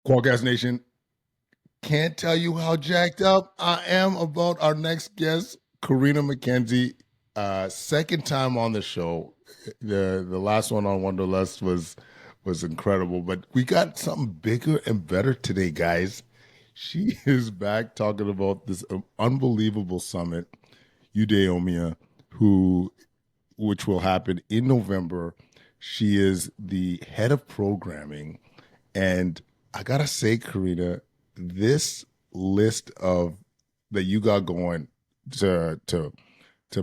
Qualcast Nation, can't tell you how jacked up I am about our next guest, Karina McKenzie. Second time on the show. The last one on Wanderlust was incredible, but we got something bigger and better today, guys. She is back talking about this unbelievable summit, Eudaomia, who which will happen in November. She is the head of programming. And I gotta say, Karina, this list of that you got going to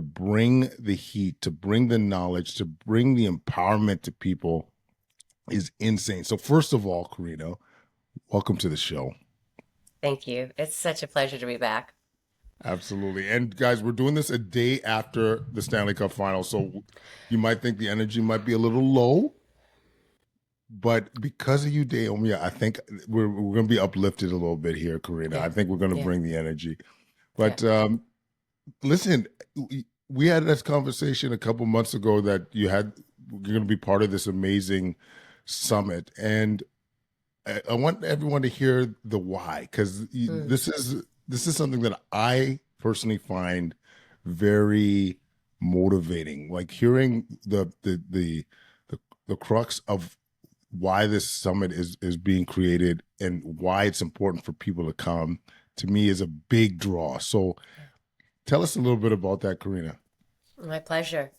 bring the heat, to bring the knowledge, to bring the empowerment to people is insane. So first of all, Karina, welcome to the show. Thank you. It's such a pleasure to be back. Absolutely. And guys, we're doing this a day after the Stanley Cup final. So you might think the energy might be a little low, but because of you, Naomi, I think we're going to be uplifted a little bit here, Karina. Yeah. I think we're going to Yeah. bring the energy. Yeah. But listen, we had this conversation a couple months ago that you're going to be part of this amazing summit, and I want everyone to hear the why, because Mm. this is something that I personally find very motivating. Like hearing the crux of why this summit is being created and why it's important for people to come, to me, is a big draw. So tell us a little bit about that, Karina. My pleasure.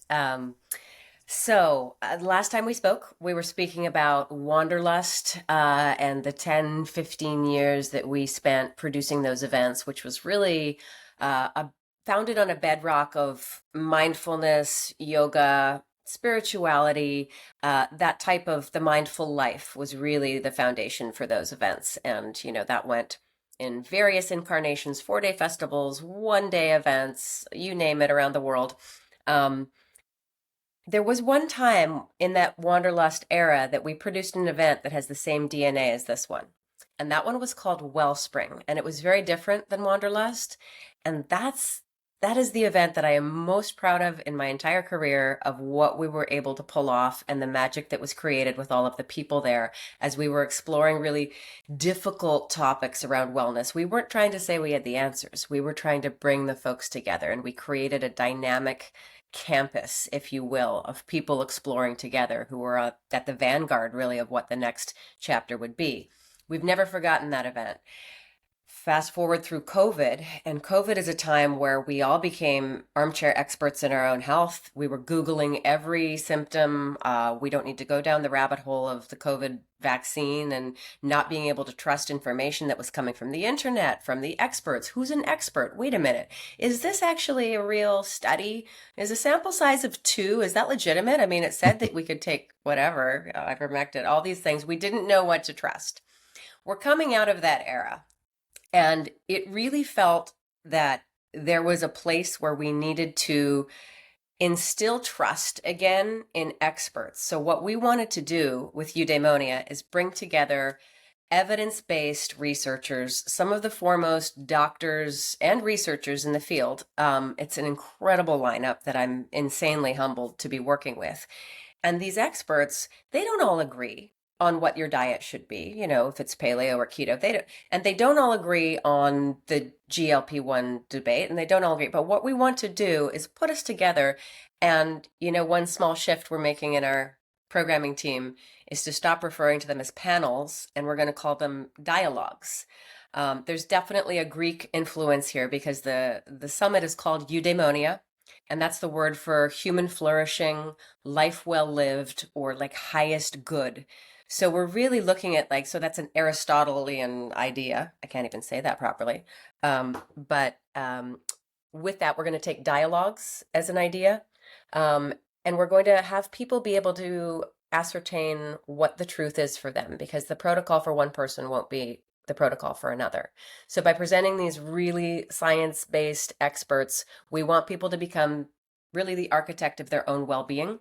Last time we spoke, we were speaking about Wanderlust and the 10, 15 years that we spent producing those events, which was really founded on a bedrock of mindfulness, yoga, spirituality. That type of the mindful life was really the foundation for those events. And, that went in various incarnations, 4-day festivals, 1-day events, you name it, around the world. Um, there was one time in that Wanderlust era that we produced an event that has the same DNA as this one. And that one was called Wellspring, and it was very different than Wanderlust. And that is the event that I am most proud of in my entire career, of what we were able to pull off and the magic that was created with all of the people there as we were exploring really difficult topics around wellness. We weren't trying to say we had the answers. We were trying to bring the folks together, and we created a dynamic campus, if you will, of people exploring together who were at the vanguard, really, of what the next chapter would be. We've never forgotten that event. Fast forward through COVID, and COVID is a time where we all became armchair experts in our own health. We were Googling every symptom. We don't need to go down the rabbit hole of the COVID vaccine and not being able to trust information that was coming from the internet, from the experts. Who's an expert? Wait a minute. Is this actually a real study? Is a sample size of 2, is that legitimate? I mean, it said that we could take whatever, ivermectin, all these things. We didn't know what to trust. We're coming out of that era. And it really felt that there was a place where we needed to instill trust again in experts. So, what we wanted to do with Eudaimonia is bring together evidence based researchers, some of the foremost doctors and researchers in the field. It's an incredible lineup that I'm insanely humbled to be working with. And these experts, they don't all agree on what your diet should be, if it's paleo or keto. They don't all agree on the GLP-1 debate, and they don't all agree. But what we want to do is put us together. And, one small shift we're making in our programming team is to stop referring to them as panels, and we're going to call them dialogues. There's definitely a Greek influence here, because the summit is called Eudemonia, and that's the word for human flourishing, life well lived, or like highest good. So we're really looking at, so that's an Aristotelian idea. I can't even say that properly. But with that, we're going to take dialogues as an idea. Um, and we're going to have people be able to ascertain what the truth is for them, because the protocol for one person won't be the protocol for another. So by presenting these really science-based experts, we want people to become really the architect of their own well-being,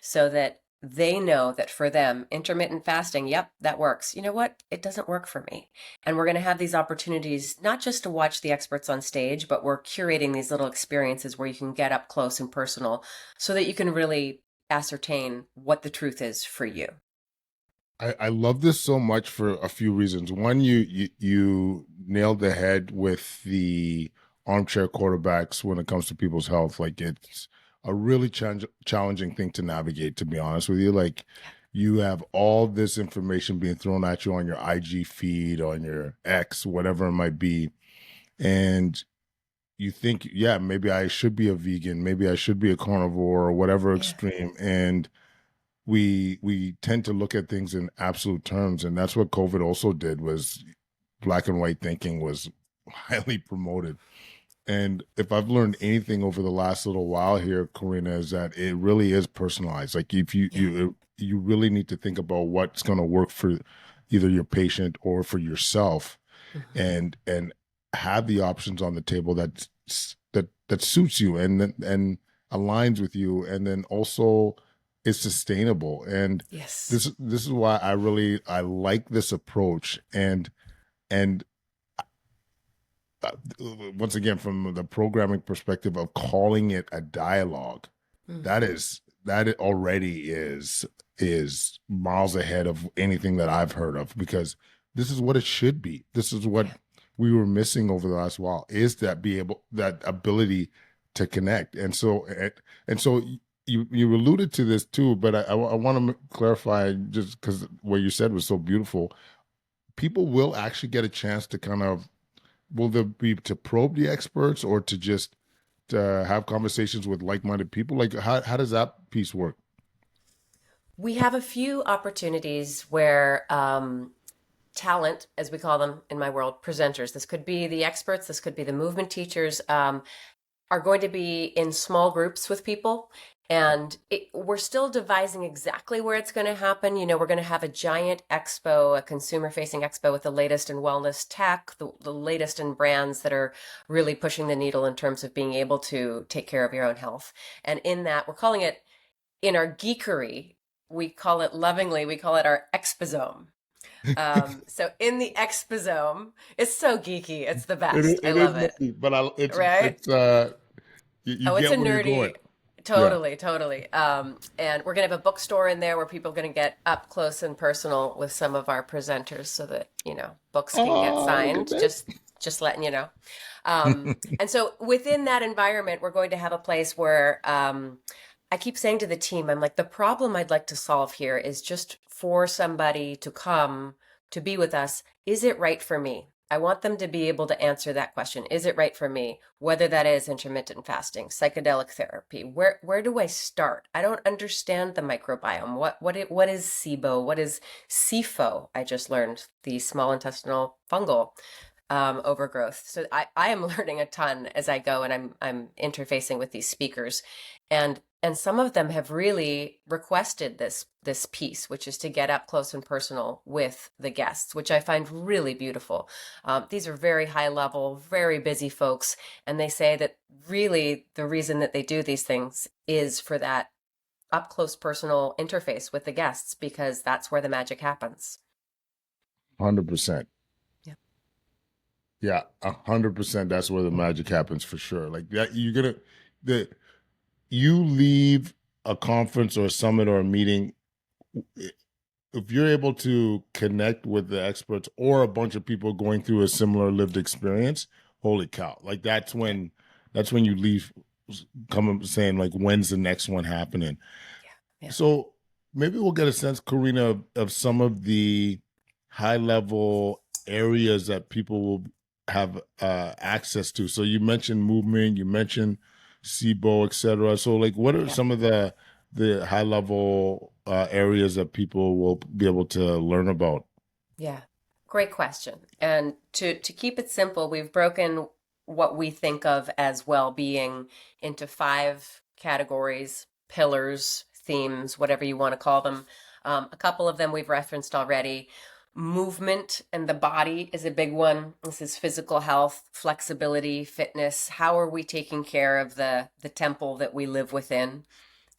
so that they know that for them, intermittent fasting, yep, that works. You know what? It doesn't work for me. And we're going to have these opportunities, not just to watch the experts on stage, but we're curating these little experiences where you can get up close and personal, so that you can really ascertain what the truth is for you. I love this so much for a few reasons. One, you nailed the head with the armchair quarterbacks when it comes to people's health. Like it's a really challenging thing to navigate, to be honest with you. Like Yeah. you have all this information being thrown at you on your IG feed, on your X, whatever it might be, and you think, yeah, maybe I should be a vegan, maybe I should be a carnivore or whatever Yeah. extreme, and we tend to look at things in absolute terms, and that's what COVID also did. Was black and white thinking was highly promoted. And if I've learned anything over the last little while here, Karina, is that it really is personalized. Like if Yeah. you really need to think about what's going to work for either your patient or for yourself, Mhm. and have the options on the table that suits you and aligns with you, and then also is sustainable. And Yes. this is why I like this approach. And uh, once again, from the programming perspective of calling it a dialogue, Mm. that it already is miles ahead of anything that I've heard of, because this is what it should be. This is what Yeah. we were missing over the last while, is that ability to connect. And so you alluded to this too, but I want to clarify, just because what you said was so beautiful. People will actually get a chance to kind of, will there be to probe the experts or to just have conversations with like-minded people? Like how does that piece work? We have a few opportunities where talent, as we call them in my world, presenters, this could be the experts, this could be the movement teachers, are going to be in small groups with people. And we're still devising exactly where it's going to happen. You know, we're going to have a giant expo, a consumer facing expo with the latest in wellness tech, the latest in brands that are really pushing the needle in terms of being able to take care of your own health. And in that, we're calling it, in our geekery, we call it lovingly, we call it our exposome. So in the exposome, it's so geeky. It's the best. I It is love it. nerdy, but Right? you Oh, it's get a where you're going. nerdy, Yeah. totally, totally. And we're gonna have a bookstore in there where people are gonna get up close and personal with some of our presenters, so that books can get Oh, look at signed. that. Just letting you know. And so within that environment, we're going to have a place where I keep saying to the team, I'm like, the problem I'd like to solve here is just for somebody to come to be with us. Is it right for me? I want them to be able to answer that question. Is it right for me? Whether that is intermittent fasting, psychedelic therapy, where do I start? I don't understand the microbiome. What is SIBO? What is SIFO? I just learned the small intestinal fungal overgrowth. So I am learning a ton as I go, and I'm interfacing with these speakers, and some of them have really requested this piece, which is to get up close and personal with the guests, which I find really beautiful. These are very high level, very busy folks, and they say that really the reason that they do these things is for that up close personal interface with the guests, because that's where the magic happens. 100%. Yeah. Yeah, 100%. That's where the magic happens for sure. Like that, the you leave a conference or a summit or a meeting, if you're able to connect with the experts or a bunch of people going through a similar lived experience, holy cow. Like Yeah. that's when you leave coming saying like, when's the next one happening? Yeah. So maybe we'll get a sense, Karina, of some of the high level areas that people will have access to. So you mentioned movement, you mentioned SIBO, et cetera. So like, what are Yeah. some of the high level areas that people will be able to learn about? Yeah, great question. And to keep it simple, we've broken what we think of as well-being into five categories, pillars, themes, whatever you want to call them. A couple of them we've referenced already. Movement and the body is a big one. This is physical health, flexibility, fitness. How are we taking care of the temple that we live within?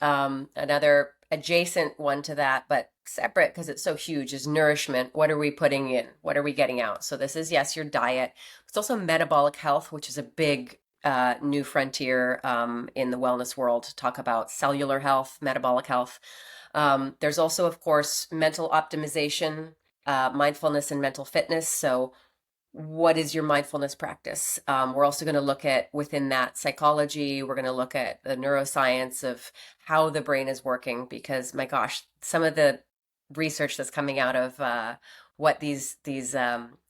Another adjacent one to that, but separate because it's so huge, is nourishment. What are we putting in? What are we getting out? So this is, yes, your diet. It's also metabolic health, which is a big new frontier in the wellness world to talk about cellular health, metabolic health. There's also, of course, mental optimization, mindfulness and mental fitness. So what is your mindfulness practice? We're also going to look at within that psychology. We're going to look at the neuroscience of how the brain is working, because my gosh, some of the research that's coming out of what these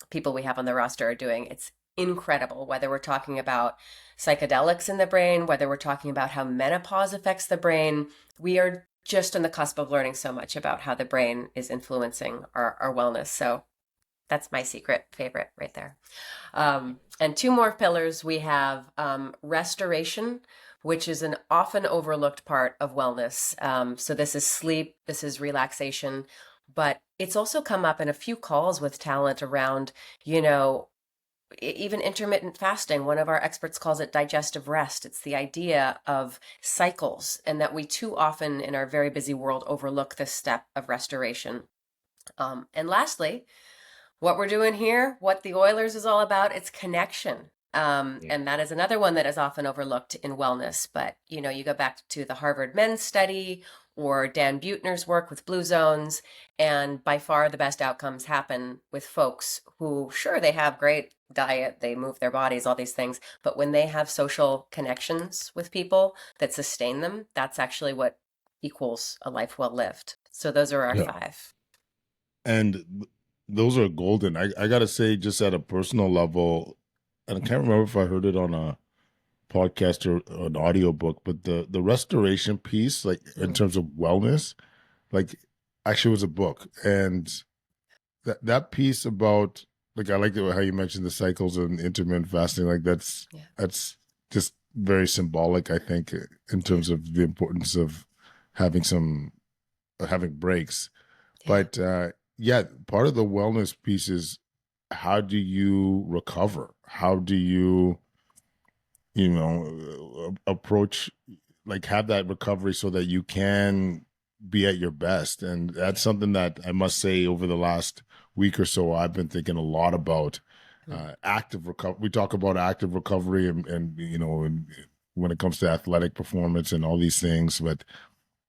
people we have on the roster are doing, it's incredible. Whether we're talking about psychedelics in the brain, whether we're talking about how menopause affects the brain, we are just on the cusp of learning so much about how the brain is influencing our wellness. So that's my secret favorite right there. And two more pillars. We have restoration, which is an often overlooked part of wellness. So this is sleep, this is relaxation, but it's also come up in a few calls with talent around, you know, even intermittent fasting. One of our experts calls it digestive rest. It's the idea of cycles, and that we too often in our very busy world overlook this step of restoration. And lastly, what we're doing here, what the Oilers is all about, it's connection. And that is another one that is often overlooked in wellness. But, you know, you go back to the Harvard Men's Study or Dan Buettner's work with Blue Zones, and by far the best outcomes happen with folks who, sure, they have great diet, they move their bodies, all these things, but when they have social connections with people that sustain them, that's actually what equals a life well lived. So those are our Yeah. five. And those are golden. I gotta say, just at a personal level, and I can't remember if I heard it on a podcast or an audiobook, but the restoration piece, like in terms of wellness, like actually was a book. And that piece about, like, I like how you mentioned the cycles and intermittent fasting, like that's just very symbolic, I think, in terms of the importance of having having breaks. Yeah. But yeah, part of the wellness piece is, how do you recover? How do you, approach, like, have that recovery so that you can be at your best? And that's something that I must say, over the last week or so, I've been thinking a lot about active recovery. We talk about active recovery and when it comes to athletic performance and all these things, but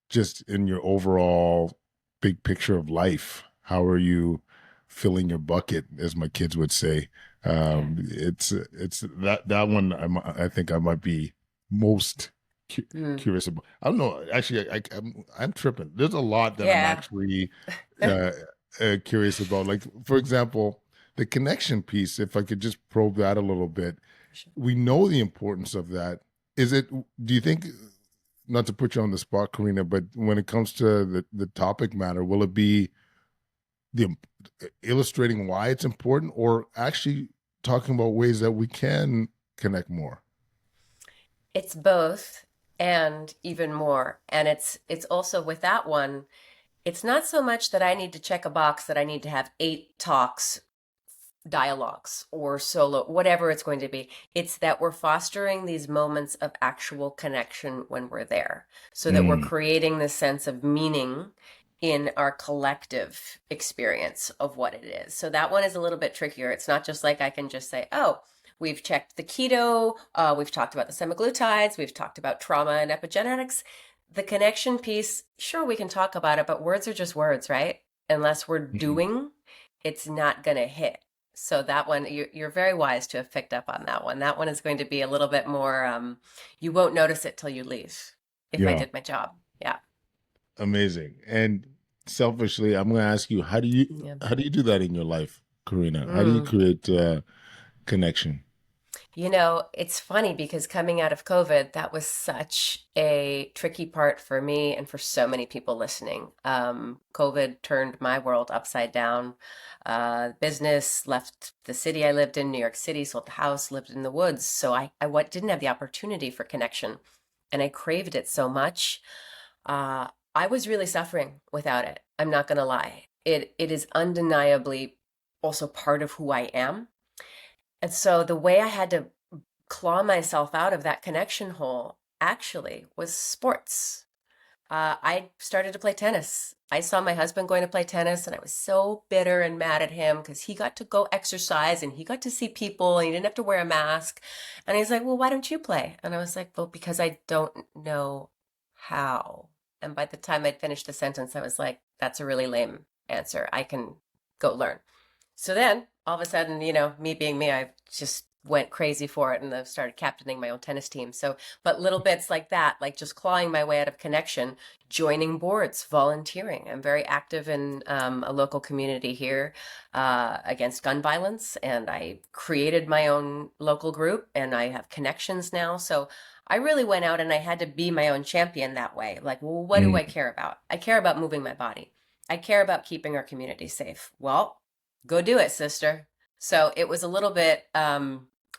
just in your overall big picture of life, how are you filling your bucket, as my kids would say? It's that one I think I might be most curious about. I don't know. Actually, I'm tripping. There's a lot that I'm Yeah. actually uh, curious about. Like, for example, the connection piece. If I could just probe that a little bit, we know the importance of that. Is it? Do you think? Not to put you on the spot, Karina, but when it comes to the topic matter, will it be the illustrating why it's important, or actually talking about ways that we can connect more? It's both and even more. And it's also with that one, it's not so much that I need to check a box that I need to have 8 talks, dialogues, or solo, whatever it's going to be. It's that we're fostering these moments of actual connection when we're there, so that we're Mm, creating this sense of meaning in our collective experience of what it is. So that one is a little bit trickier. It's not just like I can just say, oh, we've checked the keto, we've talked about the semaglutides, we've talked about trauma and epigenetics. The connection piece, sure, we can talk about it, but words are just words, right? Unless we're mm, doing, it's not going to hit. So that one, you're very wise to have picked up on that one. That one is going to be a little bit more, you won't notice it till you leave, if I yeah, did my job. Yeah. amazing. And selfishly, I'm going to ask you, Yeah. how do you do that in your life, Karina? How do you Mm. create connection? You know, it's funny because coming out of COVID, that was such a tricky part for me and for so many people listening. COVID turned my world upside down. Business left the city I lived in, New York City, sold the house, lived in the woods. So didn't have the opportunity for connection, and I craved it so much. I was really suffering without it. I'm not going to lie. It is undeniably also part of who I am. And so the way I had to claw myself out of that connection hole actually was sports. I started to play tennis I saw my husband going to play tennis and I was so bitter and mad at him because he got to go exercise and he got to see people and he didn't have to wear a mask. And he's like, well, why don't you play? And I was like, well, because I don't know how. And by the time I'd finished the sentence, I was like, that's a really lame answer. I can go learn. So then all of a sudden, me being me, I just went crazy for it and I started captaining my own tennis team. So, but little bits like that, like just clawing my way out of connection, joining boards, volunteering. I'm very active in a local community here against gun violence, and I created my own local group and I have connections now. So I really went out and I had to be my own champion that way. Like, well, what do I Mm. care about? I care about moving my body. I care about keeping our community safe. Well, go do it, sister. So it was a little bit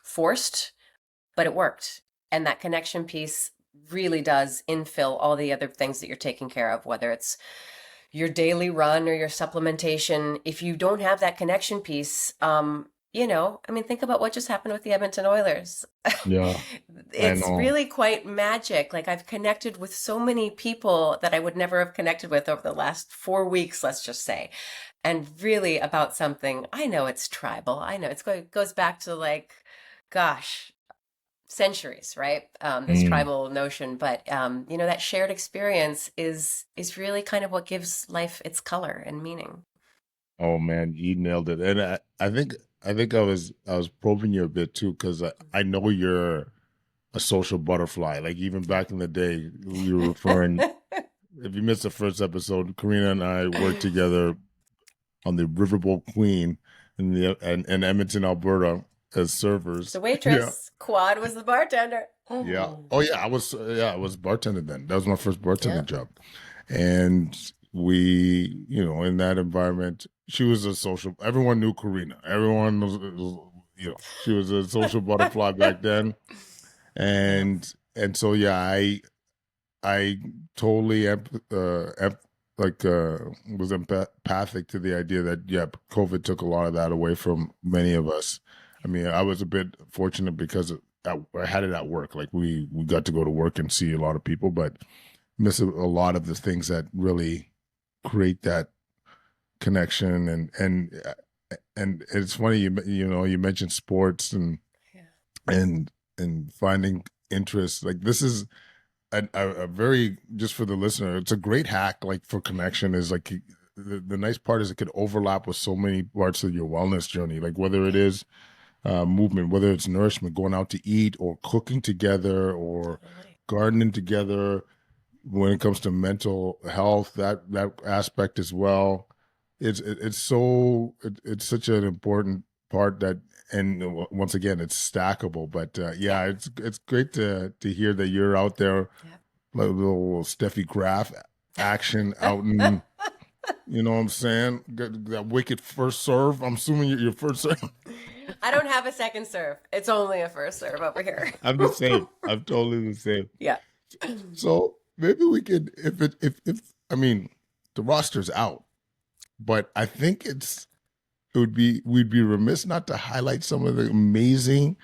forced, but it worked. And that connection piece really does infill all the other things that you're taking care of, whether it's your daily run or your supplementation. If you don't have that connection piece, I mean, think about what just happened with the Edmonton Oilers. Yeah, I It's know. really quite magic. Like I've connected with so many people that I would never have connected with over the last 4 weeks, let's just say. And really about something, I know it's tribal. I know it goes back to like, gosh, centuries, right? This Mm. tribal notion, but that shared experience is really kind of what gives life its color and meaning. Oh man, you nailed it. And I think I was probing you a bit too because I know you're a social butterfly. Like even back in the day, we were referring. If you missed the first episode, Karina and I worked together on the Riverboat Queen in Edmonton, Alberta, as It's a servers. Yeah, waitress. Quad was the bartender. yeah. Oh yeah, I was bartending then. That was my first bartending Yeah. job, and we, in that environment, she was a social. Everyone knew Karina. Everyone she was a social butterfly back then, Yeah. and so yeah, I totally was empathic to the idea that yeah, COVID took a lot of that away from many of us. I mean, I was a bit fortunate because I had it at work. Like we got to go to work and see a lot of people, but miss a lot of the things that really create that connection. And it's funny you mentioned sports Yeah. and finding interest. Like this is a very, just for the listener, it's a great hack like for connection. Is like the nice part is it could overlap with so many parts of your wellness journey, like whether it Yeah. is movement, whether it's nourishment, going out to eat, or cooking together, or Totally. gardening together. When it comes to mental health, that aspect as well, it's such an important part that. And once again, it's stackable. But Yeah. yeah, it's great to hear that you're out there, like little Steffi Graf action out in, you know what I'm saying? That wicked first serve. I'm assuming your first serve. I don't have a second serve. It's only a first serve over here. I'm the same. I'm totally the same. Yeah. So maybe we could, if I mean, the roster's out, but I think we'd be remiss not to highlight some of the amazing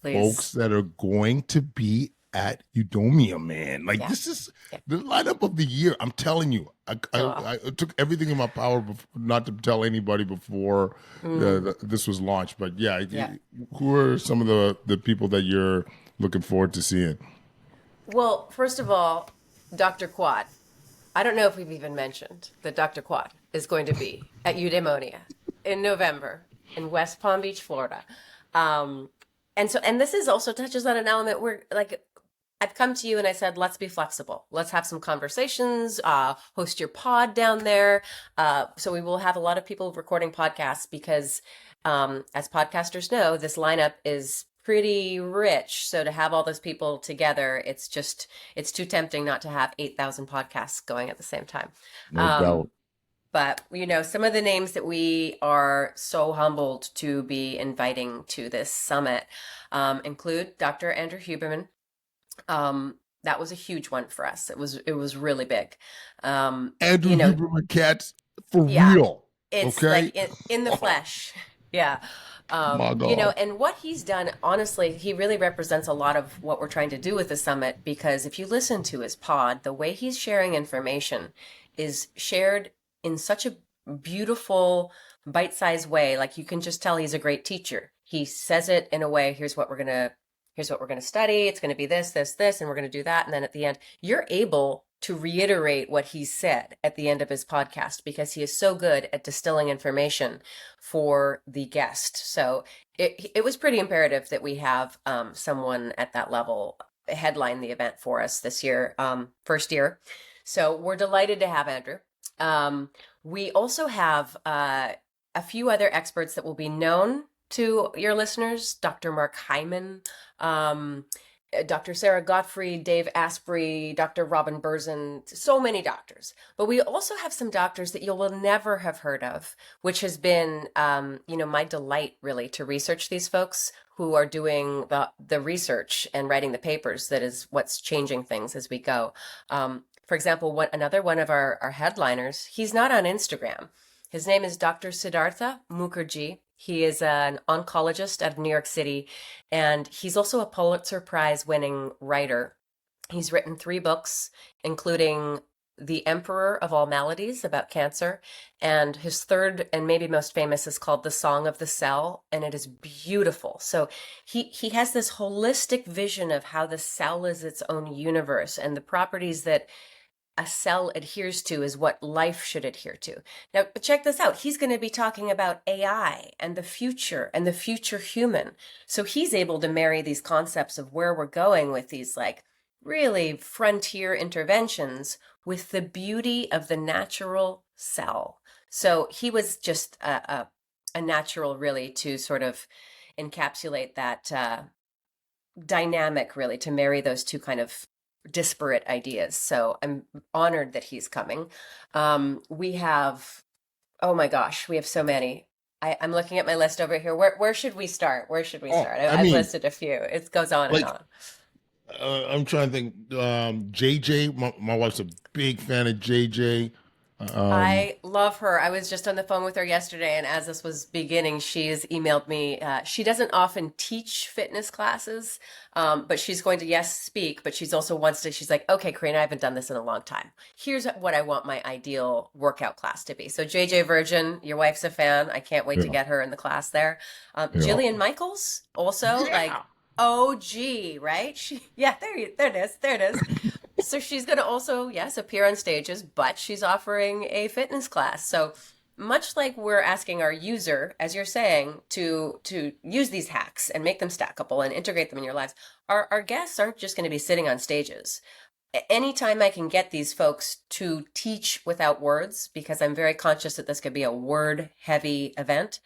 folks Please. that are going to be at Eudaomia, man. Like Yeah. this is Yeah. the lineup of the year. I'm telling you, Oh. I took everything in my power not to tell anybody before Mm. this was launched. But yeah, Yeah. who are some of the people that you're looking forward to seeing? Well, first of all, Dr. Quad. I don't know if we've even mentioned that Dr. Quad is going to be at Eudemonia in November in West Palm Beach, Florida. Um, and this is also touches on an element where, like, I've come to you and I said, let's be flexible. Let's have some conversations, host your pod down there. So we will have a lot of people recording podcasts because, as podcasters know, this lineup is pretty rich. So to have all those people together, it's too tempting not to have 8,000 podcasts going at the same time. No Um, doubt. but, some of the names that we are so humbled to be inviting to this summit include Dr. Andrew Huberman. That was a huge one for us. It was really big. Andrew You know, Huberman Cats for yeah, real. it's Okay. like in the flesh. Yeah. My God. And what he's done, honestly, he really represents a lot of what we're trying to do with the summit because if you listen to his pod, the way he's sharing information is shared in such a beautiful, bite-sized way. Like, you can just tell he's a great teacher. He says it in a way, here's what we're going to study. It's going to be this, this, this, and we're going to do that. And then at the end, you're able to reiterate what he said at the end of his podcast because he is so good at distilling information for the guest. So it was pretty imperative that we have someone at that level headline the event for us this year, first year. So we're delighted to have Andrew. We also have a few other experts that will be known to your listeners: Dr. Mark Hyman, Dr. Sarah Gottfried, Dave Asprey, Dr. Robin Berzin, so many doctors. But we also have some doctors that you will never have heard of, which has been, my delight really to research these folks who are doing the research and writing the papers. That is what's changing things as we go. For example, another one of our headliners, he's not on Instagram. His name is Dr. Siddhartha Mukherjee. He is an oncologist out of New York City, and he's also a Pulitzer Prize winning writer. He's written 3 books, including The Emperor of All Maladies about cancer, and his third and maybe most famous is called The Song of the Cell, and it is beautiful. So he has this holistic vision of how the cell is its own universe, and the properties that a cell adheres to is what life should adhere to. Now, check this out. He's going to be talking about AI and the future human. So he's able to marry these concepts of where we're going with these like really frontier interventions with the beauty of the natural cell. So he was just a natural really to sort of encapsulate that dynamic, really, to marry those two kind of disparate ideas. So I'm honored that he's coming. We have, oh my gosh, we have so many. I'm looking at my list over here. Where should we start? Where should we Oh, start? I I've mean, listed a few. It goes on and like on. I'm trying to think. JJ, my wife's a big fan of JJ. Um, I love her. I was just on the phone with her yesterday, and as this was beginning, she has emailed me. She doesn't often teach fitness classes, but she's going to, yes, speak, but she's also wants to, she's like, okay, Karina, I haven't done this in a long time. Here's what I want my ideal workout class to be. So JJ Virgin, your wife's a fan. I can't wait to yeah, get her in the class there. yeah, Jillian Michaels, also like, yeah. OG, right? Yeah, there it is. There it is. So she's going to also, yes, appear on stages, but she's offering a fitness class. So much like we're asking our user, as you're saying, to use these hacks and make them stackable and integrate them in your lives, our guests aren't just going to be sitting on stages. Anytime I can get these folks to teach without words, because I'm very conscious that this could be a word heavy event,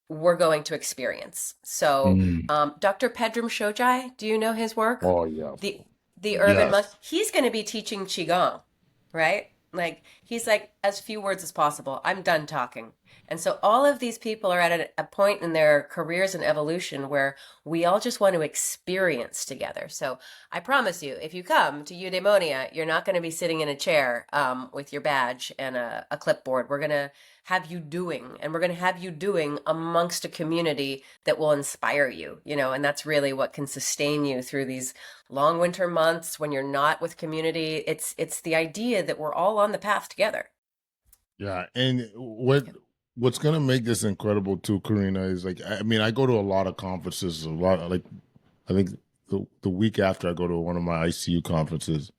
we're going to experience. So, Mm. Dr. Pedram Shojai, do you know his work? Oh yeah, The the urban monk. yes. He's going to be teaching qigong, right? Like he's like as few words as possible. I'm done talking. And so all of these people are at a point in their careers and evolution where we all just want to experience together. So I promise you, if you come to Eudemonia, you're not going to be sitting in a chair with your badge and a clipboard. We're going to have you doing, and we're going to have you doing amongst a community that will inspire you, and that's really what can sustain you through these long winter months when you're not with community. It's the idea that we're all on the path together. Yeah, and what's gonna make this incredible too, Karina, is like I mean, I go to a lot of conferences, a lot like I think the week after I go to one of my ICU conferences,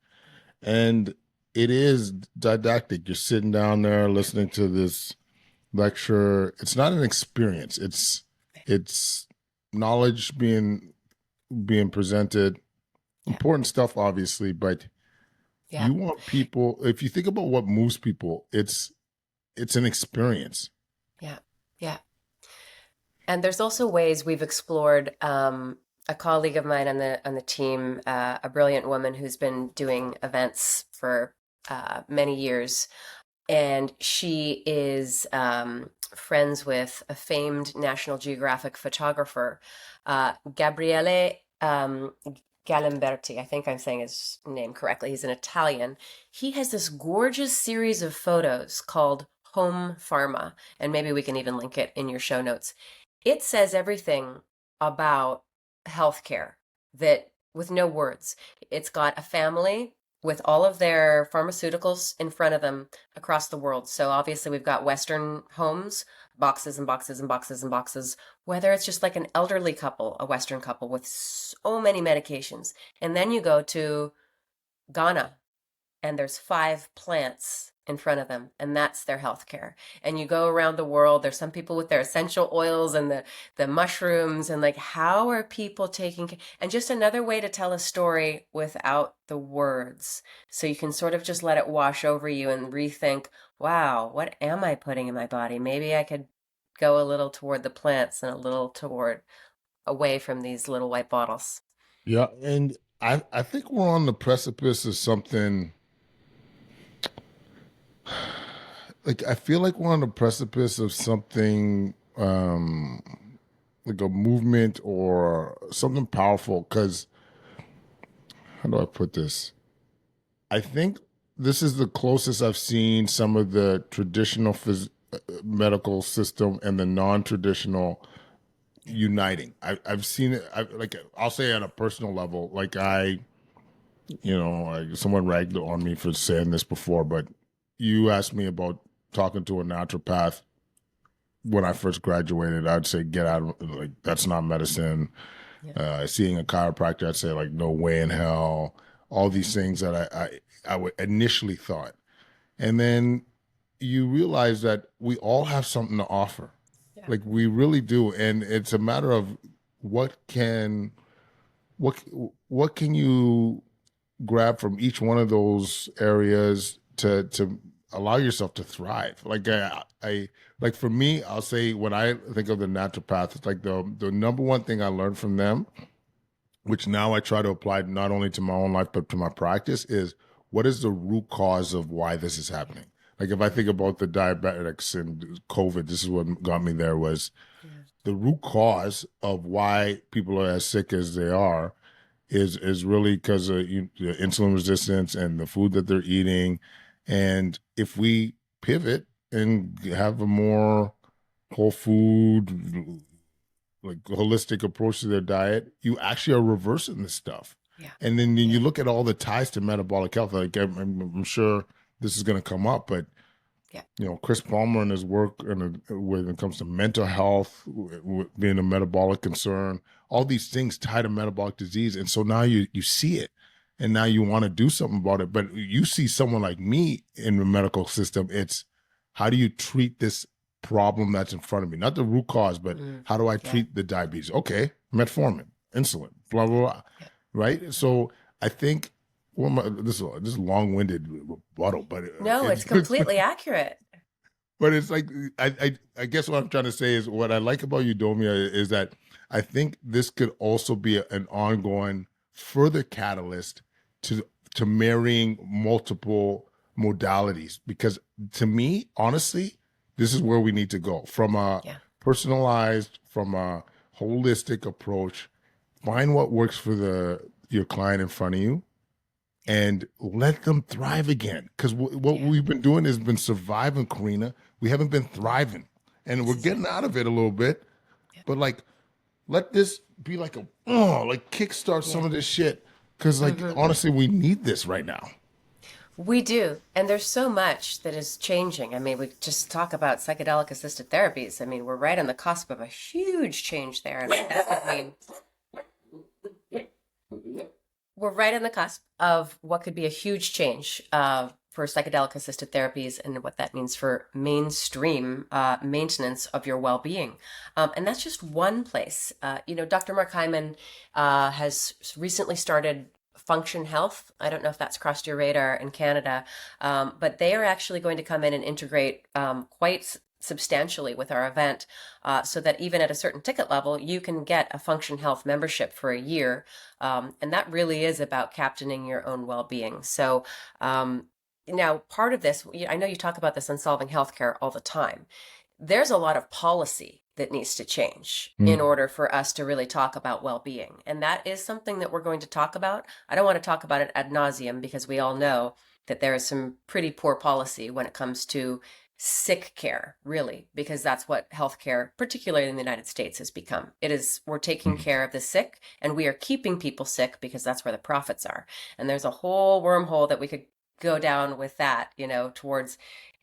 and it is didactic. You're sitting down there listening to this lecture. It's not an experience. It's knowledge being presented. Yeah. Important stuff, obviously, but Yeah. you want people. If you think about what moves people, it's an experience. Yeah. Yeah. And there's also ways we've explored. A colleague of mine on the team, a brilliant woman who's been doing events for many years, and she is friends with a famed National Geographic photographer, Gabriele Galimberti. I think I'm saying his name correctly. He's an Italian. He has this gorgeous series of photos called Home Pharma, and maybe we can even link it in your show notes. It says everything about healthcare that with no words. It's got a family with all of their pharmaceuticals in front of them across the world. So obviously we've got Western homes, boxes and boxes and boxes and boxes, whether it's just like an elderly couple, a Western couple with so many medications. And then you go to Ghana and there's 5 plants in front of them, and that's their healthcare. And you go around the world, there's some people with their essential oils and the mushrooms, and like, how are people taking, and just another way to tell a story without the words. So you can sort of just let it wash over you and rethink, wow, what am I putting in my body? Maybe I could go a little toward the plants and a little toward away from these little white bottles. Yeah, and I think we're on the precipice of something. Like I feel like we're on the precipice of something like a movement or something powerful. Because how do I put this? I think this is the closest I've seen some of the traditional medical system and the non-traditional uniting. I've seen it. Like I'll say on a personal level, like someone ragged on me for saying this before, but you asked me about talking to a naturopath when I first graduated. I'd say get out of like that's not medicine. Yeah. Seeing a chiropractor, I'd say like no way in hell. All these things that I would initially thought, and then you realize that we all have something to offer. Yeah. Like we really do, and it's a matter of what can what what can you grab from each one of those areas to allow yourself to thrive. Like I like for me, I'll say when I think of the naturopath, it's like the number one thing I learned from them, which now I try to apply not only to my own life but to my practice, is what is the root cause of why this is happening. Like if I think about the diabetics and COVID, this is what got me there was Yeah. the root cause of why people are as sick as they are is really because of the insulin resistance and the food that they're eating. And if we pivot and have a more whole food, like holistic approach to their diet, you actually are reversing this stuff. Yeah. And then Yeah. you look at all the ties to metabolic health. Like I'm sure this is going to come up, but Yeah. Chris Palmer and his work when it comes to mental health, being a metabolic concern, all these things tie to metabolic disease. And so now you see it and now you want to do something about it. But you see someone like me in the medical system, it's how do you treat this problem that's in front of me? Not the root cause, but how do I Yeah. treat the diabetes? Okay, metformin, insulin, blah, blah, blah. Yeah. Right? So I think this is long-winded rebuttal, but No, it's completely accurate. but it's like I guess what I'm trying to say is what I like about Eudomia is that I think this could also be an ongoing further catalyst to marrying multiple modalities because to me, honestly, this is where we need to go from a Yeah. personalized, from a holistic approach. Find what works for your client in front of you and let them thrive again. Because what Yeah. we've been doing has been surviving, Karina. We haven't been Yeah. thriving, and we're This is it. getting out of it a little bit. Yeah. But like, let this be like like kickstart some Yeah. of this shit. Because like Hmm. honestly, we need this right now. We do. And there's so much that is changing. I mean, we just talk about psychedelic assisted therapies. I mean, we're right on the cusp of a huge change there. And that would mean we're right on the cusp of what could be a huge change for psychedelic assisted therapies and what that means for mainstream maintenance of your well-being. And that's just one place. Dr. Mark Hyman has recently started Function Health. I don't know if that's crossed your radar in Canada, but they are actually going to come in and integrate quite substantially with our event so that even at a certain ticket level, you can get a Function Health membership for a year. And that really is about captaining your own well-being. So now part of this, I know you talk about this on Solving Healthcare all the time. There's a lot of policy that needs to change in Mm. order for us to really talk about well-being. And that is something that we're going to talk about. I don't want to talk about it ad nauseum because we all know that there is some pretty poor policy when it comes to sick care, really, because that's what healthcare, particularly in the United States, has become. It is, we're taking Mhm. care of the sick and we are keeping people sick because that's where the profits are. And there's a whole wormhole that we could go down with that, you know, towards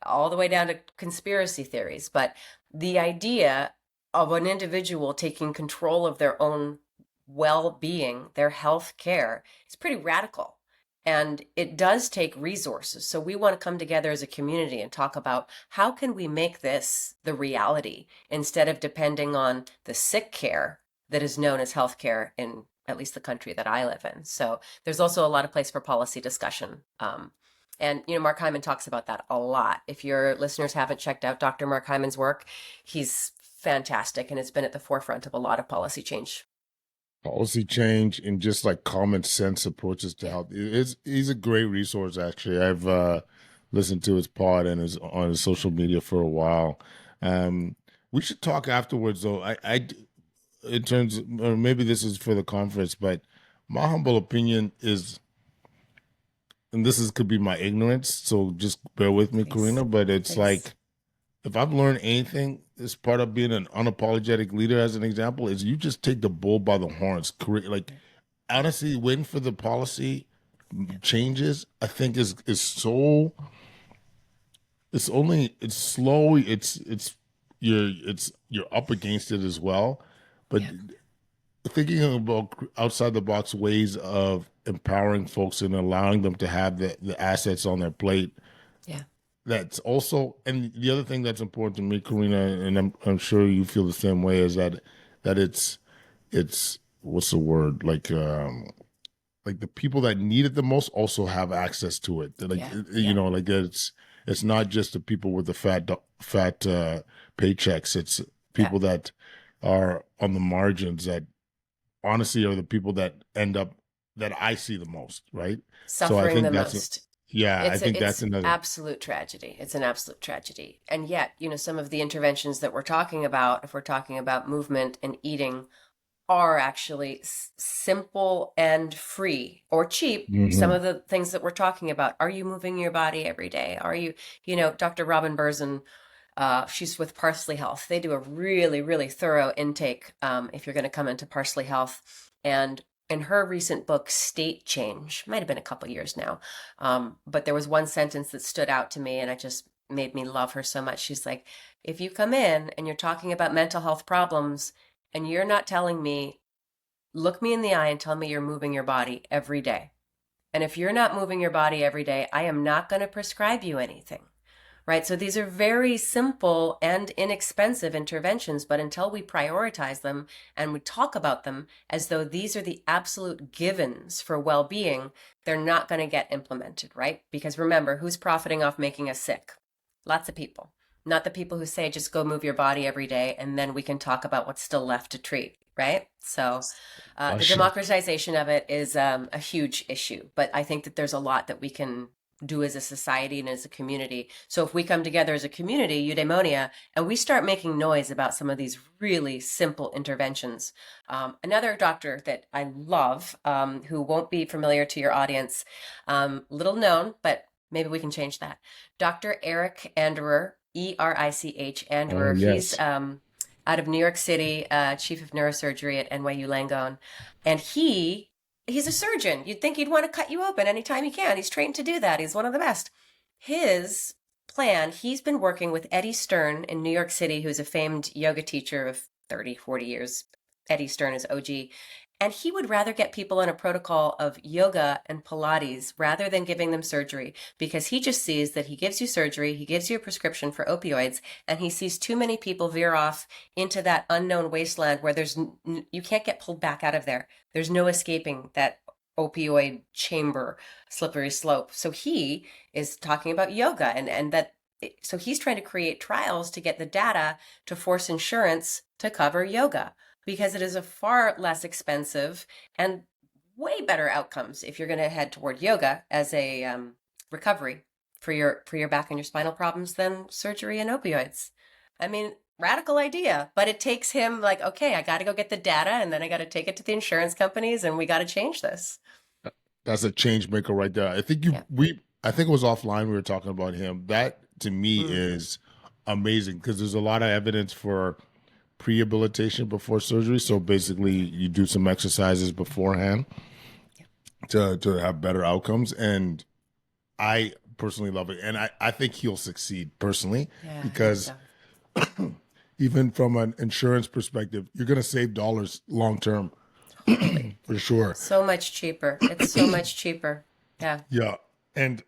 all the way down to conspiracy theories. But the idea of an individual taking control of their own well-being, their health care, is pretty radical. And it does take resources. So we want to come together as a community and talk about how can we make this the reality instead of depending on the sick care that is known as healthcare in at least the country that I live in. So there's also a lot of place for policy discussion. And you know, Mark Hyman talks about that a lot. If your listeners haven't checked out Dr. Mark Hyman's work, he's fantastic and it's been at the forefront of a lot of policy change. Policy change and just like common sense approaches to Yeah. health. He's a great resource. Actually, I've listened to his pod and his on his social media for a while. Um, we should talk afterwards, though. In terms, or maybe this is for the conference, but my humble opinion is, and this is could be my ignorance, so just bear with me, Please. Karina. But it's Please. like if I've learned anything, as part of being an unapologetic leader, as an example, is you just take the bull by the horns. Like honestly, waiting for the policy Yeah. changes, I think is so. It's slow. You're up against it as well, but Yeah. thinking about outside the box ways of empowering folks and allowing them to have the assets on their plate. Yeah. That's also, and the other thing that's important to me, Karina, and I'm sure you feel the same way, is that it's what's the word, like the people that need it the most also have access to it. Like Yeah. you Yeah. know, like it's not just the people with the fat paychecks. It's Yeah. people that are on the margins that honestly are the people that end up that I see the most, right? So I Suffering the think most. yeah, I think that's It's another. absolute tragedy. It's an absolute tragedy. And yet, you know, some of the interventions that we're talking about, if we're talking about movement and eating, are actually simple and free or cheap. Some Hmm. of the things that we're talking about. Are you moving your body every day? Are you, you know, Dr. Robin Berzin, she's with Parsley Health. They do a really, really thorough intake if you're going to come into Parsley Health. And in her recent book, State Change, might have been a couple years now, but there was one sentence that stood out to me and it just made me love her so much. She's like, if you come in and you're talking about mental health problems and you're not telling me, look me in the eye and tell me you're moving your body every day. And if you're not moving your body every day, I am not going to prescribe you anything, right? So these are very simple and inexpensive interventions, but until we prioritize them and we talk about them as though these are the absolute givens for well-being, they're not going to get implemented, right? Because remember, who's profiting off making us sick? Lots of people. Not the people who say just go move your body every day and then we can talk about what's still left to treat, right? So the Gosh. democratization of it is a huge issue, but I think that there's a lot that we can do as a society and as a community. So if we come together as a community, Eudemonia, and we start making noise about some of these really simple interventions. Another doctor that I love, who won't be familiar to your audience, little known, but maybe we can change that. Dr. Eric Anderer, Erich Oh Anderer. He's yes. out of New York City, chief of neurosurgery at NYU Langone, and he's a surgeon. You'd think he'd want to cut you open anytime he can. He's trained to do that. He's one of the best. His plan, he's been working with Eddie Stern in New York City, who's a famed yoga teacher of 30, 40 years. Eddie Stern is OG. And he would rather get people on a protocol of yoga and Pilates rather than giving them surgery because he just sees that he gives you surgery, he gives you a prescription for opioids, and he sees too many people veer off into that unknown wasteland where you can't get pulled back out of there. There's no escaping that opioid chamber, slippery slope. So he is talking about yoga and that. So he's trying to create trials to get the data to force insurance to cover yoga because it is a far less expensive and way better outcomes if you're going to head toward yoga as a recovery for your back and your spinal problems than surgery and opioids. I mean, radical idea, but it takes him like, okay, I got to go get the data and then I got to take it to the insurance companies and we got to change this. That's a change maker right there. I think Yeah. I think it was offline we were talking about him. That to me Mm. is amazing because there's a lot of evidence for prehabilitation before surgery. So basically, you do some exercises beforehand Yeah. to have better outcomes. And I personally love it, and I think he'll succeed personally Yeah, I hope because so. even from an insurance perspective, you're going to save dollars long term Totally. for sure. So much cheaper. It's so much cheaper. Yeah. Yeah, and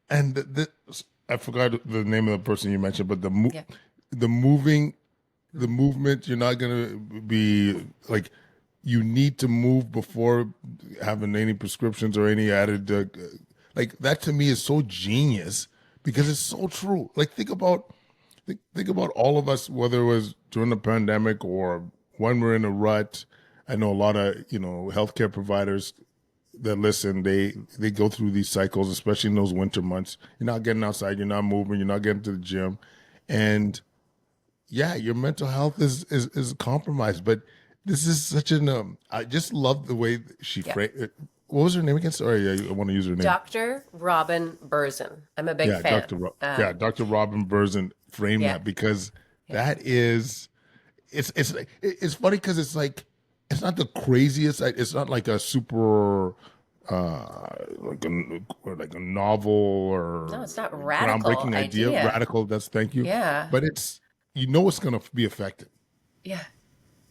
I forgot the name of the person you mentioned, but Yeah. the moving the Mm. movement, you're not gonna be like you need to move before having any prescriptions or any added like that to me is so genius Yeah. because it's so true. Like think about all of us, whether it was during the pandemic or when we're in a rut. I know a lot of healthcare providers that listen, they go through these cycles, especially in those winter months. You're not getting outside, you're not moving, you're not getting to the gym, and yeah, your mental health is compromised. But this is such an I just love the way she Yeah. framed it. What was her name again? Sorry, I want to use her name. Dr. Robin Berzin. I'm a big Yeah, fan. Dr. Robin Berzin framed Yeah. that because Yeah. that is it's funny because it's like it's not the craziest. It's not like a super like a novel No, or it's not radical groundbreaking idea, idea. radical. That's thank you, Yeah. but it's going to be effective. Yeah.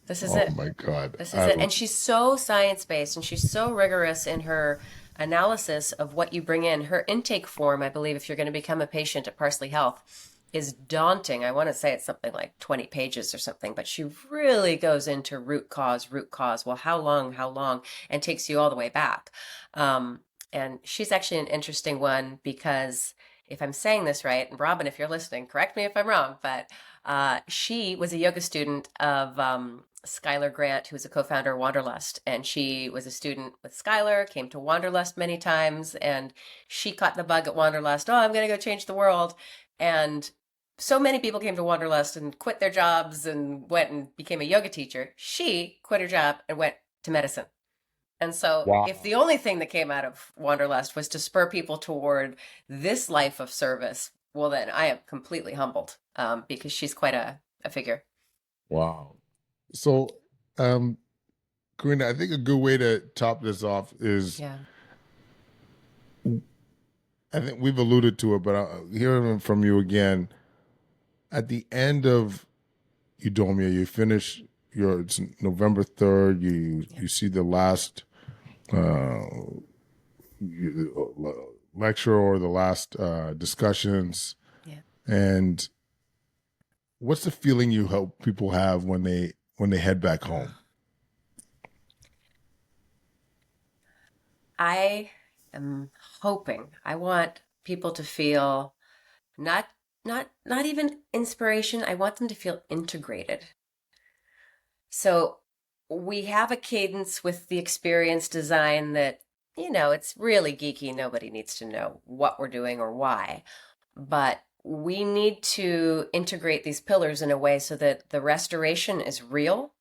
This is Oh it. my God, This is it. And she's so science-based and she's so rigorous in her analysis of what you bring in. Her intake form, I believe, if you're going to become a patient at Parsley Health, is daunting. I want to say it's something like 20 pages or something, but she really goes into root cause, root cause. Well, how long, and takes you all the way back. Um, and she's actually an interesting one because if I'm saying this right, and Robin, if you're listening, correct me if I'm wrong, but she was a yoga student of Skylar Grant, who was a co-founder of Wanderlust, and she was a student with Skylar, came to Wanderlust many times, and she caught the bug at Wanderlust. Oh, I'm going to go change the world. And so many people came to Wanderlust and quit their jobs and went and became a yoga teacher. She quit her job and went to medicine. And so, if wow. the only thing that came out of Wanderlust was to spur people toward this life of service, well, then I am completely humbled because she's quite a figure. Wow. So, um, Karina, I think a good way to top this off is Yeah. I think we've alluded to it, but hearing from you again at the end of Eudaomia, you finish it's November 3rd. Yeah. You see the last uh, lecture or the last discussions, Yeah. and what's the feeling you hope people have when they head back home? I am hoping, I want people to feel not not even inspiration. I want them to feel integrated. So we have a cadence with the experience design that, it's really geeky. Nobody needs to know what we're doing or why. But we need to integrate these pillars in a way so that the restoration is real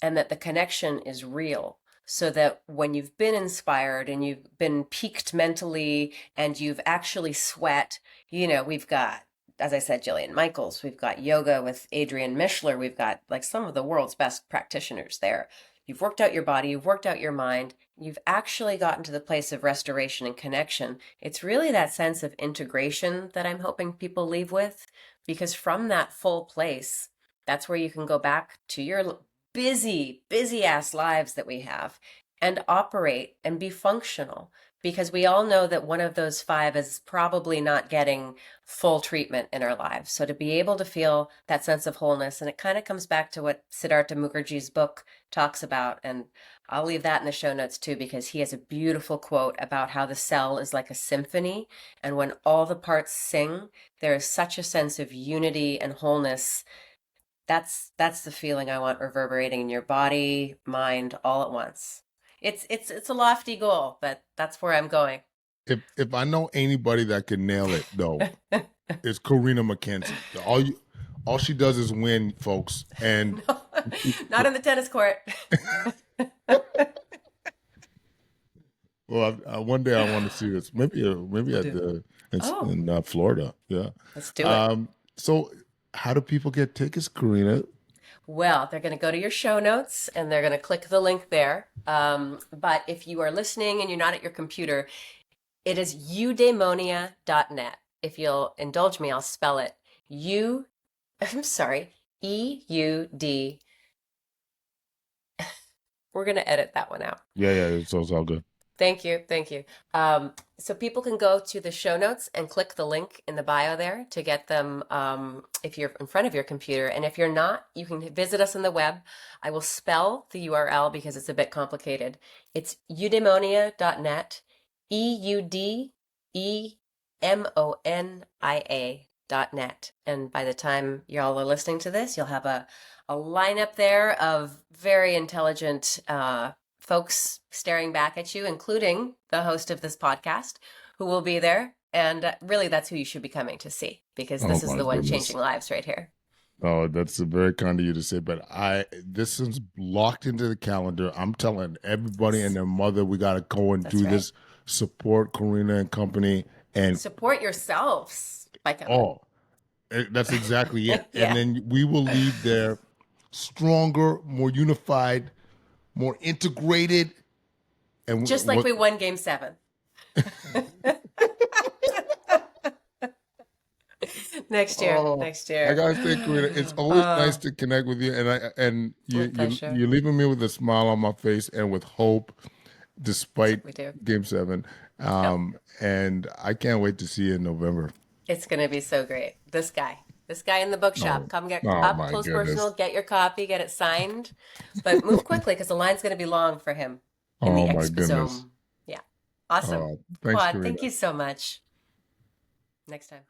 and that the connection is real. So that when you've been inspired and you've been peaked mentally and you've actually sweat, we've got, as I said, Jillian Michaels, we've got yoga with Adrienne Mishler, we've got like some of the world's best practitioners there. You've worked out your body, you've worked out your mind, you've actually gotten to the place of restoration and connection. It's really that sense of integration that I'm hoping people leave with, because from that full place, that's where you can go back to your busy ass lives that we have and operate and be functional, because we all know that one of those five is probably not getting full treatment in our lives. So to be able to feel that sense of wholeness, and it kind of comes back to what Siddhartha Mukherjee's book talks about, and I'll leave that in the show notes too, because he has a beautiful quote about how the cell is like a symphony, and when all the parts sing, there is such a sense of unity and wholeness. That's the feeling I want reverberating in your body, mind, all at once. It's a lofty goal, but that's where I'm going. If I know anybody that can nail it though, it's Karina McKenzie. All she does is win, folks. And No, not in the tennis court. well, one day I want to see this. Maybe We'll at do. the Oh, in Florida. Yeah. let's do it. So how do people get tickets, Karina? Well, they're going to go to your show notes and they're going to click the link there. But if you are listening and you're not at your computer, it is eudemonia.net. If you'll indulge me, I'll spell it. I'm sorry, EUD. We're going to edit that one out. Yeah, yeah, it's all good. Thank you. Thank you. So people can go to the show notes and click the link in the bio there to get them if you're in front of your computer. And if you're not, you can visit us on the web. I will spell the URL because it's a bit complicated. It's eudemonia.net, EUDEMONIA.net. And by the time y'all are listening to this, you'll have a lineup there of very intelligent folks staring back at you, including the host of this podcast, who will be there. And really, that's who you should be coming to see because Oh this is my the one goodness. changing lives right here. Oh, that's very kind of you to say, but this is locked into the calendar. I'm telling everybody and their mother we got to go and That's do right. this. Support Karina and company, and Support yourselves by coming. oh, that's exactly it. And Yeah. then we will leave there stronger, more unified, more integrated, and Just like we won game 7. Next year. oh, Next I year. gotta say, Karina, it's always nice Oh, to connect with you, and my you pleasure. you're leaving me with a smile on my face and with hope, That's despite what we do. Game 7. Yep. And I can't wait to see you in November. It's going to be so great. This guy in the bookshop, Oh, come get oh up my close personal, goodness. get your copy, get it signed, but move quickly because the line's going to be long for him in the Oh my goodness. exposome. Yeah. Awesome. Thanks, Quad, Karina. thank you so much. Next time.